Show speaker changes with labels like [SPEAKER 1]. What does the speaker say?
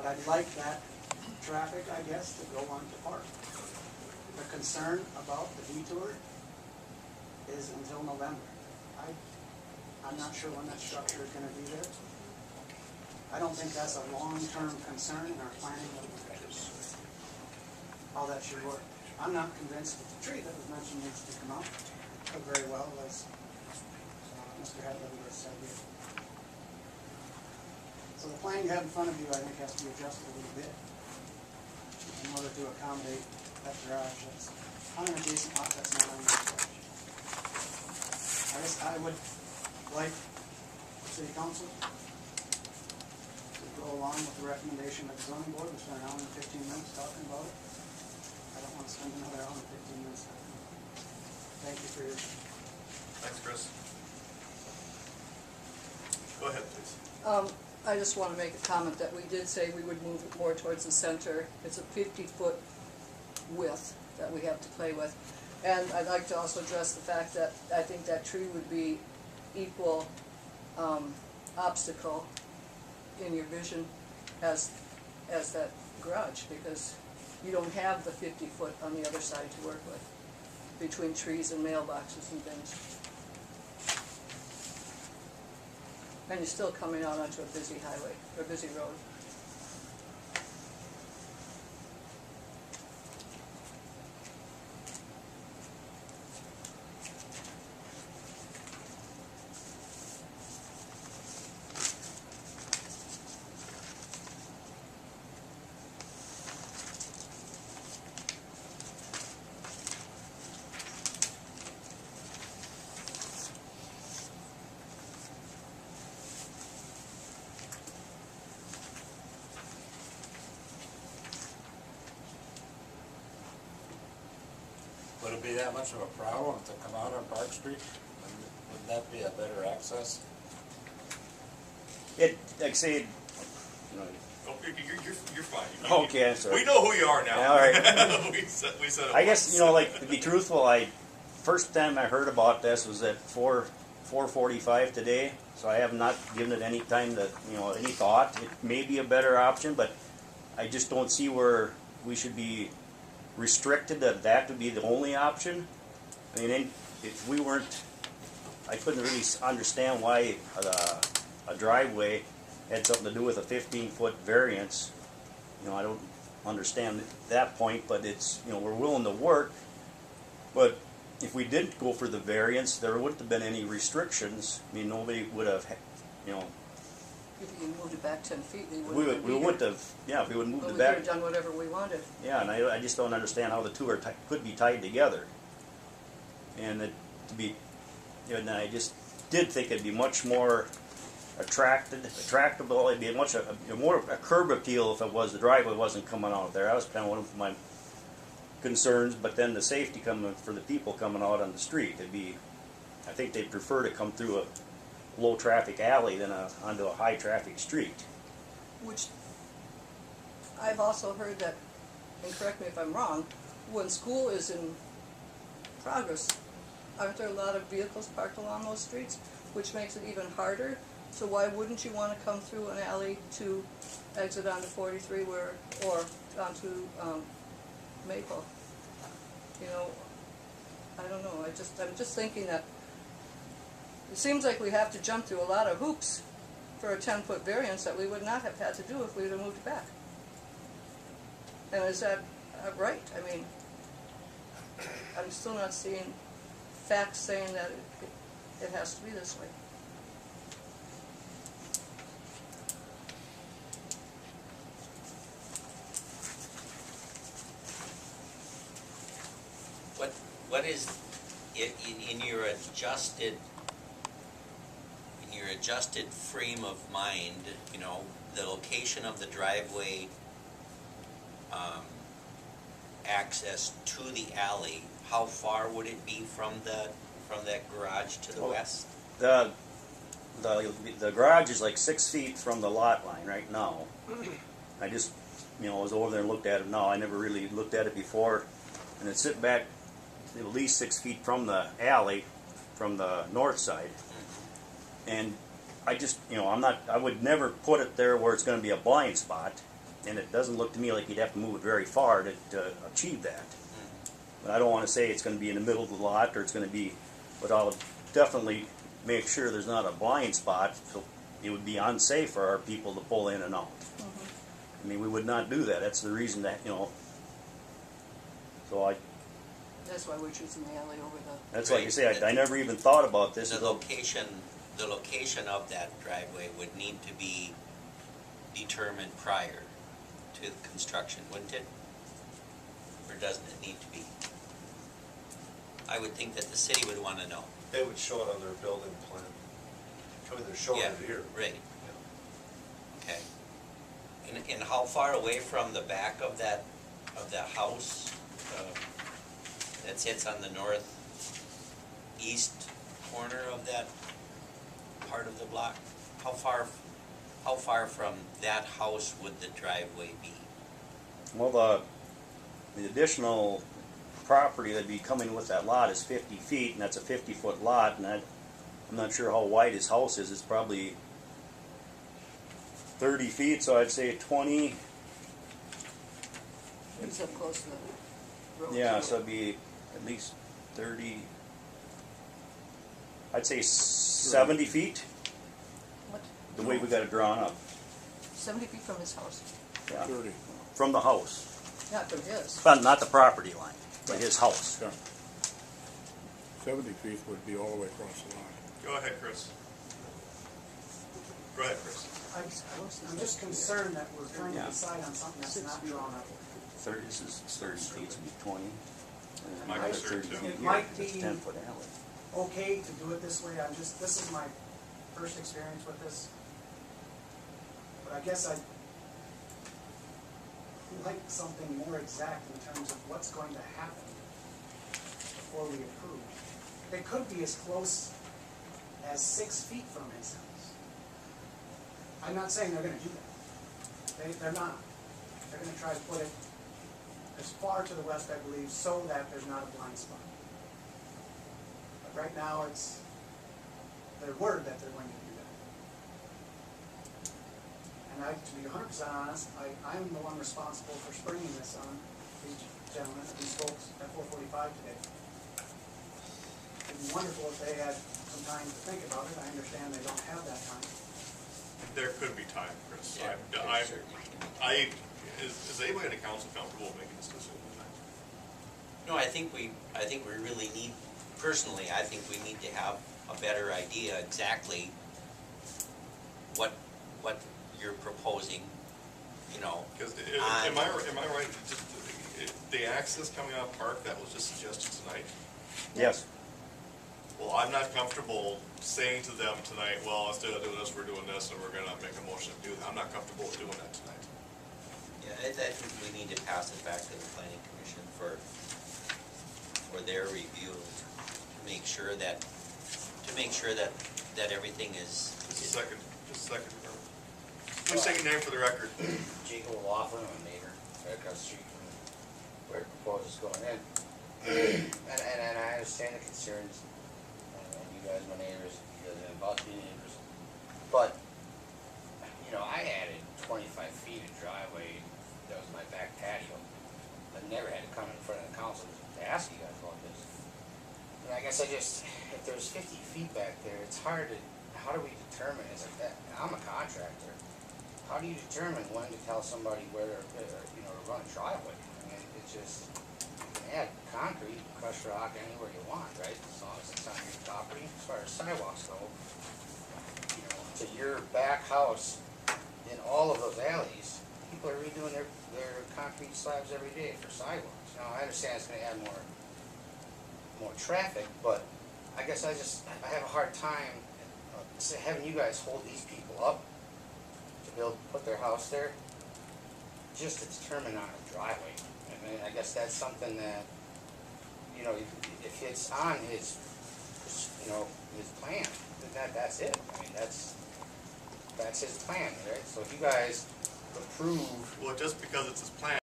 [SPEAKER 1] But I'd like that traffic, I guess, to go on to Park. The concern about the detour is until November. I'm not sure when that structure is gonna be there. I don't think that's a long-term concern in our planning of how that should work. I'm not convinced that the tree that was mentioned needs to come out. Could very well, as Mr. Hadley has said here. So the plan you have in front of you, I think, has to be adjusted a little bit in order to accommodate that garage that's on an adjacent lot that's not on the garage. I guess I would like the city council to go along with the recommendation of the zoning board. We spent an hour and 15 minutes talking about it. I don't want to spend another hour and 15 minutes talking about it. Thank you for your time.
[SPEAKER 2] Thanks, Chris. Go ahead, please.
[SPEAKER 3] I just want to make a comment that we did say we would move it more towards the center. It's a 50-foot width that we have to play with. And I'd like to also address the fact that I think that tree would be equal obstacle in your vision as that garage, because you don't have the 50-foot on the other side to work with between trees and mailboxes and things. And you're still coming out onto a busy highway, or a busy road.
[SPEAKER 4] Would it be that much of a problem to come out on Park Street? Wouldn't that be a better access?
[SPEAKER 5] It, like I say, you know.
[SPEAKER 2] Oh, you're fine.
[SPEAKER 5] Okay, I'm sorry.
[SPEAKER 2] We know who you are now.
[SPEAKER 5] Yeah, all right.
[SPEAKER 2] we said it
[SPEAKER 5] I guess,
[SPEAKER 2] once.
[SPEAKER 5] you know, like, to be truthful, first time I heard about this was at 4:45 today, so I have not given it any time to, you know, any thought. It may be a better option, but I just don't see where we should be restricted that would be the only option. I mean, if we weren't, I couldn't really understand why a driveway had something to do with a 15-foot variance. You know, I don't understand that point, but it's, you know, we're willing to work. But if we didn't go for the variance, there wouldn't have been any restrictions. I mean, nobody would have, you know.
[SPEAKER 3] If you moved it back 10 feet, we
[SPEAKER 5] We wouldn't have, yeah, if we would have moved
[SPEAKER 3] but
[SPEAKER 5] it
[SPEAKER 3] we
[SPEAKER 5] back.
[SPEAKER 3] could have done whatever we wanted.
[SPEAKER 5] Yeah, and I just don't understand how the two are could be tied together. And it, to be, you know, and I just did think it'd be much more attractable. It'd be much more a curb appeal if it was the driveway wasn't coming out there. That was kind of one of my concerns. But then the safety coming for the people coming out on the street, it'd be, I think they'd prefer to come through a low traffic alley than onto a high traffic street.
[SPEAKER 3] Which I've also heard that, and correct me if I'm wrong, when school is in progress, aren't there a lot of vehicles parked along those streets, which makes it even harder? So why wouldn't you want to come through an alley to exit onto 43 or onto Maple? You know, I don't know. I'm just thinking that it seems like we have to jump through a lot of hoops for a 10-foot variance that we would not have had to do if we would have moved it back. And is that right? I mean, I'm still not seeing facts saying that it has to be this way.
[SPEAKER 6] What is in your adjusted frame of mind, you know, the location of the driveway access to the alley, how far would it be from that garage to the west?
[SPEAKER 5] The garage is like 6 feet from the lot line right now. I just, you know, was over there and looked at it now. I never really looked at it before. And it's sitting back at least 6 feet from the alley, from the north side. And I just, you know, I would never put it there where it's going to be a blind spot. and it doesn't look to me like you'd have to move it very far to achieve that. But I don't wanna say it's gonna be in the middle of the lot, or it's gonna be, but I'll definitely make sure there's not a blind spot, so it would be unsafe for our people to pull in and out. I mean, we would not do that, that's the reason that, so
[SPEAKER 3] That's why we're choosing the alley over the,
[SPEAKER 5] that's like I say, I never even thought about this.
[SPEAKER 6] The location of that driveway would need to be determined prior to the construction, wouldn't it? Or doesn't it need to be? I would think that the city would wanna know.
[SPEAKER 7] They would show it on their building plan. I mean, they're showing
[SPEAKER 6] Yeah,
[SPEAKER 7] it here.
[SPEAKER 6] right. Okay. And how far away from the back of that house, that sits on the northeast corner of that part of the block? How far from that house would the driveway be?
[SPEAKER 5] Well, the additional property that'd be coming with that lot is 50 feet, and that's a 50-foot lot, and I'm not sure how wide his house is. It's probably 30 feet, so I'd say 20.
[SPEAKER 3] he's up close to the road.
[SPEAKER 5] Yeah, so it'd be at least 30. I'd say 70 feet,
[SPEAKER 3] What,
[SPEAKER 5] the way we got it drawn up.
[SPEAKER 3] 70 feet from his house?
[SPEAKER 5] Yeah,
[SPEAKER 8] 30.
[SPEAKER 5] from the house.
[SPEAKER 3] Not from his.
[SPEAKER 5] But not the property line, but his house.
[SPEAKER 8] Yeah. 70 feet would be all the way across the line.
[SPEAKER 2] Go ahead, Chris. Go ahead, Chris.
[SPEAKER 1] I'm just concerned that we're trying to
[SPEAKER 5] Yeah.
[SPEAKER 1] decide on something that's not drawn up.
[SPEAKER 5] 30, this is 30 feet, so it'd be 20. And
[SPEAKER 2] My
[SPEAKER 5] another
[SPEAKER 2] concern,
[SPEAKER 5] 30
[SPEAKER 2] too.
[SPEAKER 5] feet
[SPEAKER 1] It
[SPEAKER 5] here,
[SPEAKER 1] might
[SPEAKER 5] it's
[SPEAKER 1] be-
[SPEAKER 5] 10-foot alley.
[SPEAKER 1] Okay to do it this way, this is my first experience with this. But I guess I'd like something more exact in terms of what's going to happen before we approve. They could be as close as 6 feet from his house. I'm not saying they're gonna do that. They're not. They're gonna try to put it as far to the west, I believe, so that there's not a blind spot. But right now, it's their word that they're going to do that. And to be 100% honest, I'm the one responsible for springing this on these gentlemen, these folks at 445 today. It'd be wonderful if they had some time to think about it. I understand they don't have that time.
[SPEAKER 2] There could be time, Chris.
[SPEAKER 6] Yeah,
[SPEAKER 2] I'm,
[SPEAKER 6] certainly.
[SPEAKER 2] is anybody in the council comfortable making this decision tonight?
[SPEAKER 6] No, I think we really need, personally, I think we need to have a better idea exactly what you're proposing,
[SPEAKER 2] Because
[SPEAKER 6] I-
[SPEAKER 2] am I right? Just the access coming out of Park that was just suggested tonight.
[SPEAKER 5] Yes.
[SPEAKER 2] Well, I'm not comfortable saying to them tonight, well, instead of doing this, we're doing this, and we're gonna make a motion to do that. I'm not comfortable with doing that tonight.
[SPEAKER 6] yeah, I think we need to pass it back to the planning commission for their review, to make sure that everything is.
[SPEAKER 2] Just a second. Please take your name for the record.
[SPEAKER 4] Jacob Laughlin, I'm a neighbor, right across the street from where the proposal's going in. And I understand the concerns, and you guys are my neighbors, you guys are about to be neighbors. But, I added 25 feet of driveway, that was my back patio. I never had to come in front of the council to ask you guys about this. And I guess if there's 50 feet back there, it's hard to, how do we determine, I'm a contractor. How do you determine when to tell somebody where to run a driveway? I mean, it's just, you can add concrete, crush rock anywhere you want, right? As long as it's on your property. As far as sidewalks go, to your back house, in all of those alleys, people are redoing their concrete slabs every day for sidewalks. Now, I understand it's gonna add more traffic, but I guess I have a hard time having you guys hold these people up to be able to put their house there, just to determine on a driveway. I mean, I guess that's something that, if it's on his plan, then that's it. I mean, that's his plan, right? So if you guys approve.
[SPEAKER 2] Well, just because it's his plan